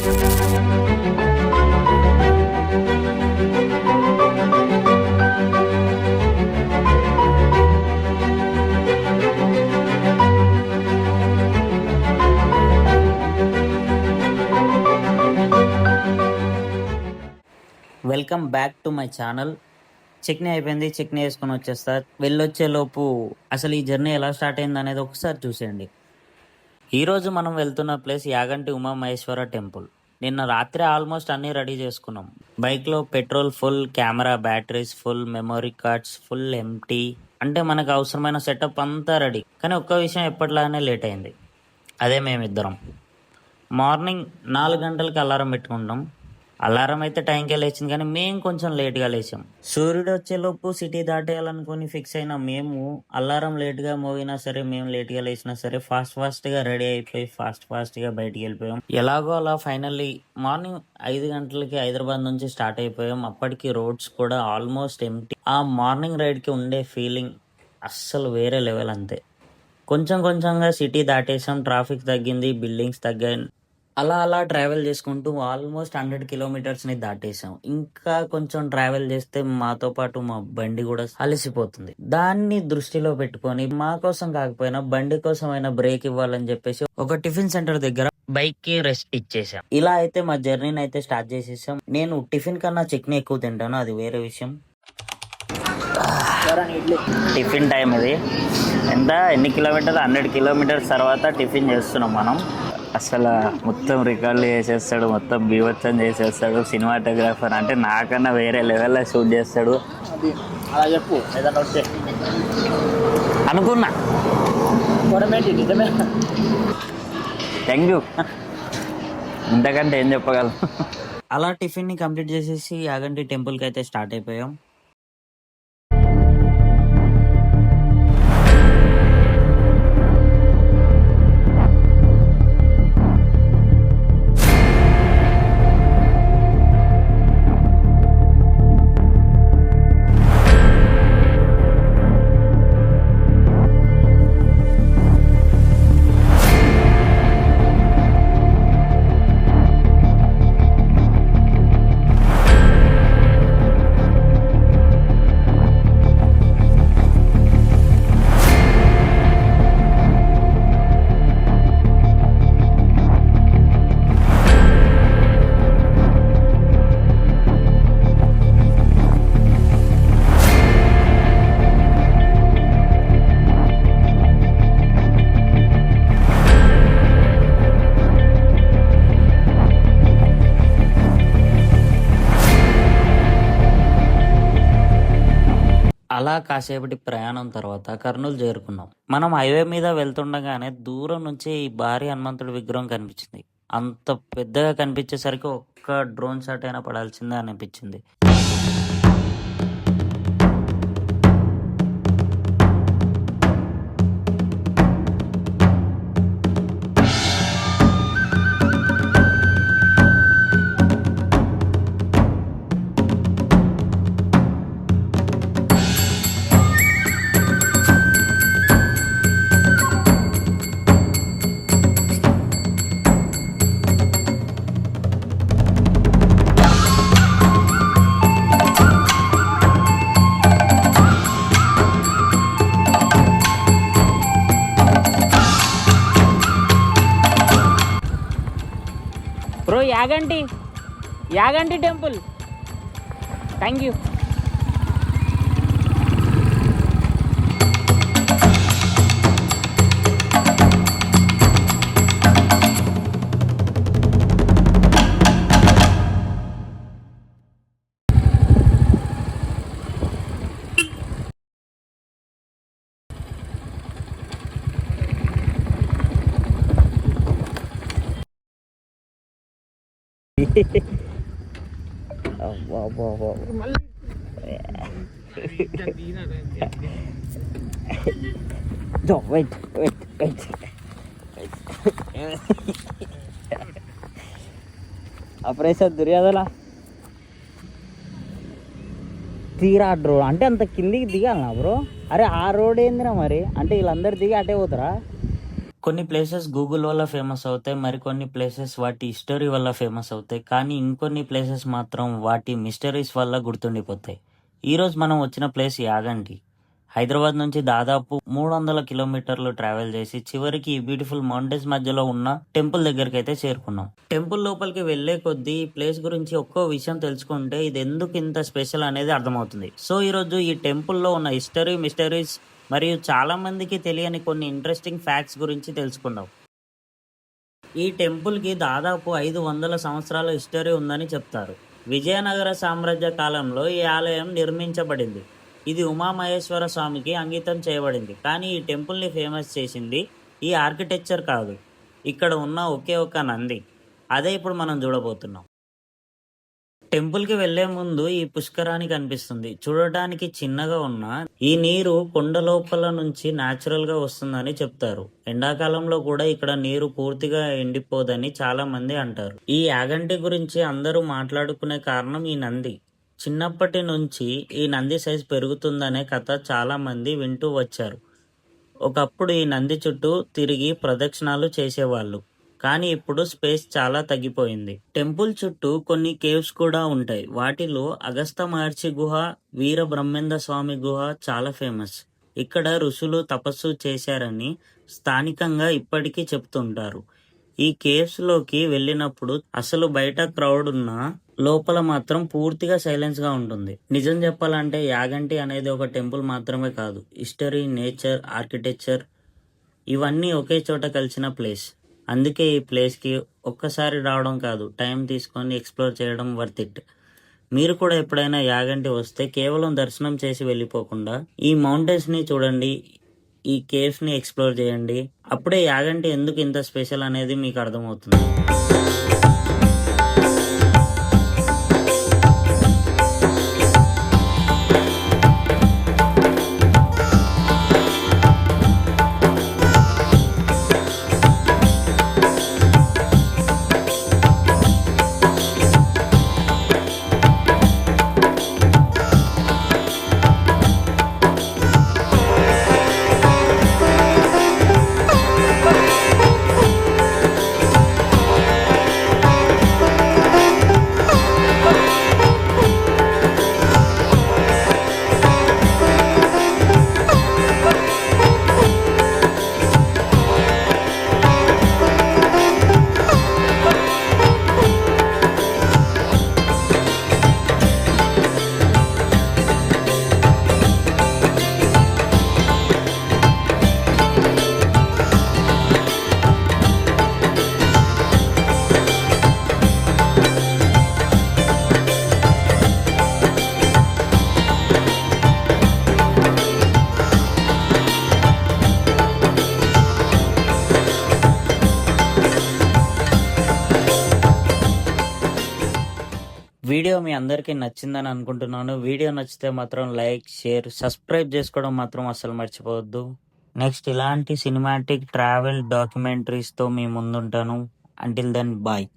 Welcome back to my channel. చెక్నీ అయిపోయింది, చెక్నీ వేసుకొని వచ్చేస్తా. వెళ్ళొచ్చే లోపు అసలు ఈ జర్నీ ఎలా స్టార్ట్ అయింది అనేది ఒకసారి చూసేయండి. ఈరోజు మనం వెళ్తున్న ప్లేస్ యాగంటి ఉమామహేశ్వర టెంపుల్. నిన్న రాత్రి ఆల్మోస్ట్ అన్నీ రెడీ చేసుకున్నాం. బైక్లో petrol full, camera batteries full, memory cards full empty, అంటే మనకు అవసరమైన సెటప్ అంతా రెడీ. కానీ ఒక్క విషయం ఎప్పటిలాగానే లేట్ అయింది. అదే మేమిద్దరం మార్నింగ్ 4 గంటలకి అలారం పెట్టుకుంటాం. అలారం అయితే టైంకే లేచింది, కానీ మేము కొంచెం లేట్గా లేచాం. సూర్యుడు వచ్చేలోపు సిటీ దాటేయాలనుకుని ఫిక్స్ అయినా మేము అలారం లేట్గా మోగినా సరే, మేము లేట్గా లేచినా సరే ఫాస్ట్గా రెడీ అయిపోయి ఫాస్ట్గా బయటికి వెళ్ళిపోయాం. ఎలాగో అలా ఫైనల్లీ మార్నింగ్ 5 గంటలకి హైదరాబాద్ నుంచి స్టార్ట్ అయిపోయాం. అప్పటికి రోడ్స్ కూడా ఆల్మోస్ట్ ఎంటీ. ఆ మార్నింగ్ రైడ్కి ఉండే ఫీలింగ్ అస్సలు వేరే లెవెల్. అంతే కొంచెంగా సిటీ దాటేసాం. ట్రాఫిక్ తగ్గింది, బిల్డింగ్స్ తగ్గాయి. అలా ట్రావెల్ చేసుకుంటూ ఆల్మోస్ట్ 100 కిలోమీటర్స్ని దాటేసాం. ఇంకా కొంచెం ట్రావెల్ చేస్తే మాతో పాటు మా బండి కూడా అలసిపోతుంది. దాన్ని దృష్టిలో పెట్టుకొని మా కోసం కాకపోయినా బండి కోసం అయినా బ్రేక్ ఇవ్వాలని చెప్పేసి ఒక టిఫిన్ సెంటర్ దగ్గర బైక్ కి రెస్ట్ ఇచ్చేసాం. ఇలా అయితే మా జర్నీని అయితే స్టార్ట్ చేసేసాం. నేను టిఫిన్ కన్నా చట్నీ ఎక్కువ తింటాను, అది వేరే విషయం. టిఫిన్ టైం ఇది. ఎన్ని కిలోమీటర్లు? 100 కిలోమీటర్స్ తర్వాత టిఫిన్ చేస్తున్నాం మనం. అసలు మొత్తం రికార్డులు చేసేస్తాడు, మొత్తం బీభత్సం చేసేస్తాడు. సినిమాటోగ్రాఫర్ అంటే నాకన్నా వేరే లెవెల్లో షూట్ చేస్తాడు. అలా చెప్పు, ఏదన్నా వస్తే అనుకున్నా. నిజమే. Thank you. ఇంతకంటే ఏం చెప్పగలం. అలా టిఫిన్ని కంప్లీట్ చేసేసి యాగంటి టెంపుల్కి అయితే స్టార్ట్ అయిపోయాం. అలా కాసేపటి ప్రయాణం తర్వాత కర్నూలు చేరుకున్నాం. మనం హైవే మీద వెళ్తుండగానే దూరం నుంచి ఈ భారీ హనుమంతుడి విగ్రహం కనిపించింది. అంత పెద్దగా కనిపించేసరికి ఒక్క డ్రోన్ షాట్ అయినా పడాల్సిందే అనిపించింది. Bro, Yaganti temple. Thank you. Wait operation Duryodhana తీరా రోడ్ అంటే అంత కిందికి దిగాలనా బ్రో? అరే ఆ రోడ్ ఏందిరా మరి? అంటే వీళ్ళందరూ దిగి అటే పోతారా? కొన్ని ప్లేసెస్ గూగుల్ వల్ల ఫేమస్ అవుతాయి. మరికొన్ని ప్లేసెస్ వాటి హిస్టరీ వల్ల ఫేమస్ అవుతాయి. కానీ ఇంకొన్ని ప్లేసెస్ మాత్రం వాటి మిస్టరీస్ వల్ల గుర్తుండిపోతాయి. ఈరోజు మనం వచ్చిన ప్లేస్ యాగంటి. హైదరాబాద్ నుంచి దాదాపు 300 కిలోమీటర్లు ట్రావెల్ చేసి చివరికి ఈ బ్యూటిఫుల్ మౌంటైన్స్ మధ్యలో ఉన్న టెంపుల్ దగ్గరికి అయితే చేరుకున్నాం. టెంపుల్ లోపలికి వెళ్లే కొద్దీ ఈ ప్లేస్ గురించి ఒక్కో విషయం తెలుసుకుంటే ఇది ఎందుకు ఇంత స్పెషల్ అనేది అర్థమవుతుంది. సో ఈరోజు ఈ టెంపుల్లో ఉన్న హిస్టరీ, మిస్టరీస్ మరియు చాలా మందికి తెలియని కొన్ని ఇంట్రెస్టింగ్ ఫ్యాక్ట్స్ గురించి తెలుసుకుందాం. ఈ టెంపుల్కి దాదాపు 500 సంవత్సరాల హిస్టరీ ఉందని చెప్తారు. విజయనగర సామ్రాజ్య కాలంలో ఈ ఆలయం నిర్మించబడింది. ఇది ఉమామహేశ్వర స్వామికి అంకితం చేయబడింది. కానీ ఈ టెంపుల్ని ఫేమస్ చేసింది ఈ ఆర్కిటెక్చర్ కాదు, ఇక్కడ ఉన్న ఒకే ఒక్క నంది. అదే ఇప్పుడు మనం చూడబోతున్నాం. టెంపుల్కి వెళ్లే ముందు ఈ పుష్కరాని కనిపిస్తుంది. చూడటానికి చిన్నగా ఉన్న ఈ నీరు కొండ లోపల నుంచి న్యాచురల్ గా వస్తుందని చెప్తారు. ఎండాకాలంలో కూడా ఇక్కడ నీరు పూర్తిగా ఎండిపోదని చాలా మంది అంటారు. ఈ యాగంటి గురించి అందరూ మాట్లాడుకునే కారణం ఈ నంది. చిన్నప్పటి నుంచి ఈ నంది సైజ్ పెరుగుతుందనే కథ చాలా మంది వింటూ వచ్చారు. ఒకప్పుడు ఈ నంది చుట్టూ తిరిగి ప్రదక్షిణాలు చేసేవాళ్ళు. కానీ ఇప్పుడు స్పేస్ చాలా తగ్గిపోయింది. టెంపుల్ చుట్టూ కొన్ని కేవ్స్ కూడా ఉంటాయి. వాటిలో అగస్త మహర్షి గుహ, వీర బ్రహ్మేంద్ర స్వామి గుహ చాలా ఫేమస్. ఇక్కడ ఋషులు తపస్సు చేశారని స్థానికంగా ఇప్పటికీ చెప్తుంటారు. ఈ కేవ్స్ లోకి వెళ్ళినప్పుడు అసలు బయట క్రౌడ్ ఉన్నా లోపల మాత్రం పూర్తిగా సైలెన్స్ గా ఉంటుంది. నిజం చెప్పాలంటే యాగంటి అనేది ఒక టెంపుల్ మాత్రమే కాదు, హిస్టరీ, నేచర్, ఆర్కిటెక్చర్ ఇవన్నీ ఒకే చోట కలిసిన ప్లేస్. అందుకే ఈ ప్లేస్కి ఒక్కసారి రావడం కాదు, టైం తీసుకొని ఎక్స్ప్లోర్ చేయడం వర్త్ ఇట్. మీరు కూడా ఎప్పుడైనా యాగంటి వస్తే కేవలం దర్శనం చేసి వెళ్ళిపోకుండా ఈ మౌంటైన్స్ని చూడండి, ఈ కేవ్స్ని ఎక్స్ప్లోర్ చేయండి. అప్పుడే యాగంటి ఎందుకు ఇంత స్పెషల్ అనేది మీకు అర్థమవుతుంది. వీడియో మీ అందరికీ నచ్చిందని అనుకుంటున్నాను. వీడియో నచ్చితే మాత్రం లైక్, షేర్, సబ్స్క్రైబ్ చేసుకోవడం మాత్రం అస్సలు మర్చిపోవద్దు. నెక్స్ట్ ఇలాంటి సినిమాటిక్ ట్రావెల్ డాక్యుమెంటరీస్తో మీ ముందుంటాను. Until then bye.